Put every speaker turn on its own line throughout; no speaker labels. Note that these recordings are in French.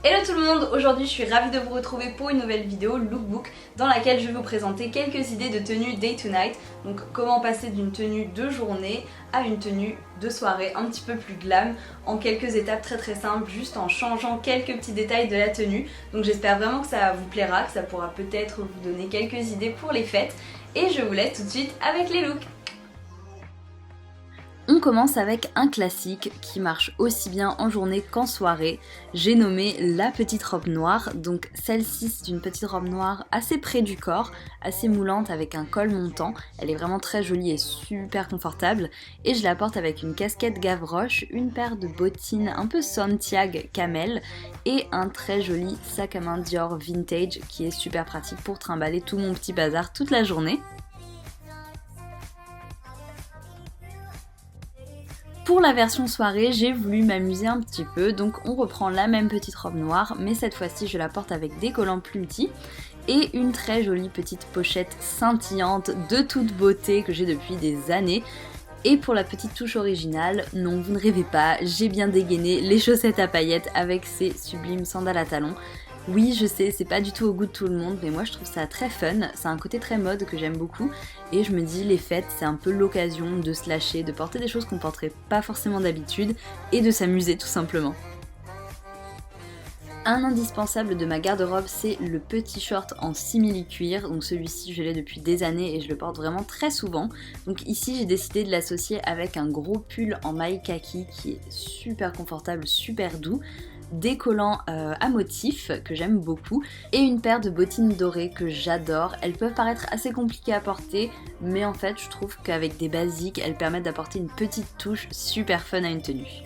Hello tout le monde, aujourd'hui je suis ravie de vous retrouver pour une nouvelle vidéo lookbook dans laquelle je vais vous présenter quelques idées de tenues day to night. Donc comment passer d'une tenue de journée à une tenue de soirée un petit peu plus glam en quelques étapes très simples, juste en changeant quelques petits détails de la tenue. Donc j'espère vraiment que ça vous plaira, que ça pourra peut-être vous donner quelques idées pour les fêtes. Et je vous laisse tout de suite avec les looks. On commence avec un classique qui marche aussi bien en journée qu'en soirée. J'ai nommé la petite robe noire. Donc celle-ci c'est une petite robe noire assez près du corps, assez moulante avec un col montant. Elle est vraiment très jolie et super confortable. Et je la porte avec une casquette Gavroche, une paire de bottines un peu Santiago camel et un très joli sac à main Dior vintage qui est super pratique pour trimballer tout mon petit bazar toute la journée. Pour la version soirée, j'ai voulu m'amuser un petit peu, donc on reprend la même petite robe noire, mais cette fois-ci je la porte avec des collants plus petits et une très jolie petite pochette scintillante de toute beauté que j'ai depuis des années. Et pour la petite touche originale, non vous ne rêvez pas, j'ai bien dégainé les chaussettes à paillettes avec ces sublimes sandales à talons. Oui, je sais, c'est pas du tout au goût de tout le monde, mais moi je trouve ça très fun, c'est un côté très mode que j'aime beaucoup, et je me dis les fêtes c'est un peu l'occasion de se lâcher, de porter des choses qu'on porterait pas forcément d'habitude, et de s'amuser tout simplement. Un indispensable de ma garde-robe, c'est le petit short en simili-cuir, donc celui-ci je l'ai depuis des années et je le porte vraiment très souvent. Donc ici j'ai décidé de l'associer avec un gros pull en maille kaki qui est super confortable, super doux, des collants à motifs que j'aime beaucoup et une paire de bottines dorées que j'adore. Elles peuvent paraître assez compliquées à porter, mais en fait je trouve qu'avec des basiques elles permettent d'apporter une petite touche super fun à une tenue.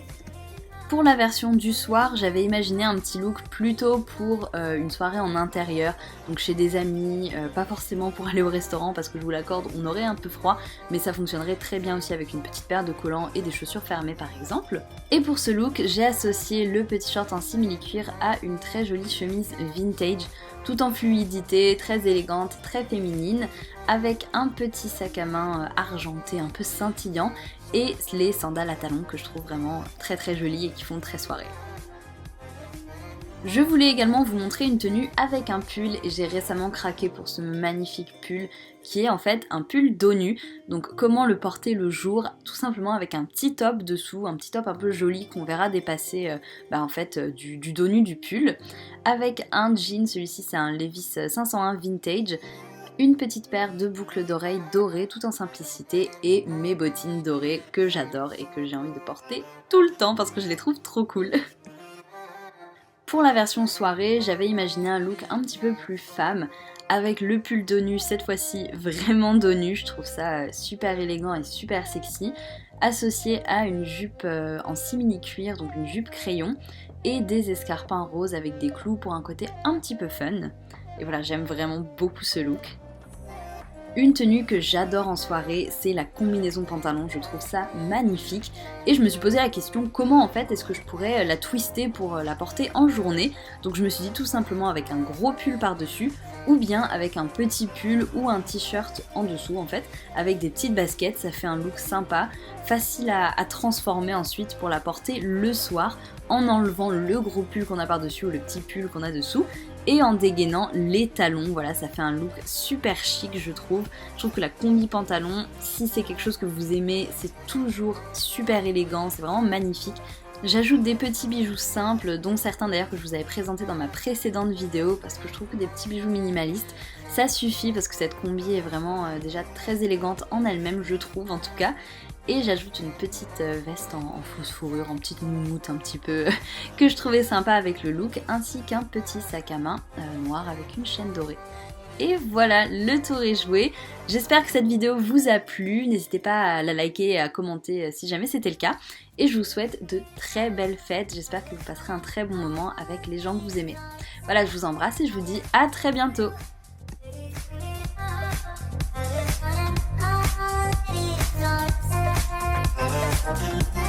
Pour la version du soir, j'avais imaginé un petit look plutôt pour une soirée en intérieur, donc chez des amis, pas forcément pour aller au restaurant parce que je vous l'accorde, on aurait un peu froid, mais ça fonctionnerait très bien aussi avec une petite paire de collants et des chaussures fermées par exemple. Et pour ce look, j'ai associé le petit short en simili-cuir à une très jolie chemise vintage, tout en fluidité, très élégante, très féminine, avec un petit sac à main argenté un peu scintillant et les sandales à talons que je trouve vraiment très jolies et qui font très soirée. Je voulais également vous montrer une tenue avec un pull et j'ai récemment craqué pour ce magnifique pull qui est en fait un pull dos nu. Donc comment le porter le jour? Tout simplement avec un petit top dessous, un petit top un peu joli qu'on verra dépasser du dos nu du pull. Avec un jean, celui-ci c'est un Levi's 501 vintage. Une petite paire de boucles d'oreilles dorées tout en simplicité et mes bottines dorées que j'adore et que j'ai envie de porter tout le temps parce que je les trouve trop cool. Pour la version soirée, j'avais imaginé un look un petit peu plus femme avec le pull dos nu, cette fois-ci vraiment dos nu, je trouve ça super élégant et super sexy, associé à une jupe en simili cuir, donc une jupe crayon, et des escarpins roses avec des clous pour un côté un petit peu fun. Et voilà, j'aime vraiment beaucoup ce look. Une tenue que j'adore en soirée, c'est la combinaison pantalon, je trouve ça magnifique et je me suis posé la question comment en fait est-ce que je pourrais la twister pour la porter en journée. Donc je me suis dit tout simplement avec un gros pull par-dessus ou bien avec un petit pull ou un t-shirt en dessous en fait, avec des petites baskets, ça fait un look sympa, facile à transformer ensuite pour la porter le soir en enlevant le gros pull qu'on a par-dessus ou le petit pull qu'on a dessous et en dégainant les talons. Voilà, ça fait un look super chic je trouve. Je trouve que la combi pantalon, si c'est quelque chose que vous aimez, c'est toujours super élégant, c'est vraiment magnifique. J'ajoute des petits bijoux simples, dont certains d'ailleurs que je vous avais présenté dans ma précédente vidéo parce que je trouve que des petits bijoux minimalistes, ça suffit parce que cette combi est vraiment déjà très élégante en elle-même je trouve en tout cas. Et j'ajoute une petite veste en fausse fourrure, en petite moumoute un petit peu, que je trouvais sympa avec le look, ainsi qu'un petit sac à main noir avec une chaîne dorée. Et voilà, le tour est joué. J'espère que cette vidéo vous a plu. N'hésitez pas à la liker et à commenter si jamais c'était le cas. Et je vous souhaite de très belles fêtes. J'espère que vous passerez un très bon moment avec les gens que vous aimez. Voilà, je vous embrasse et je vous dis à très bientôt. We'll be right back.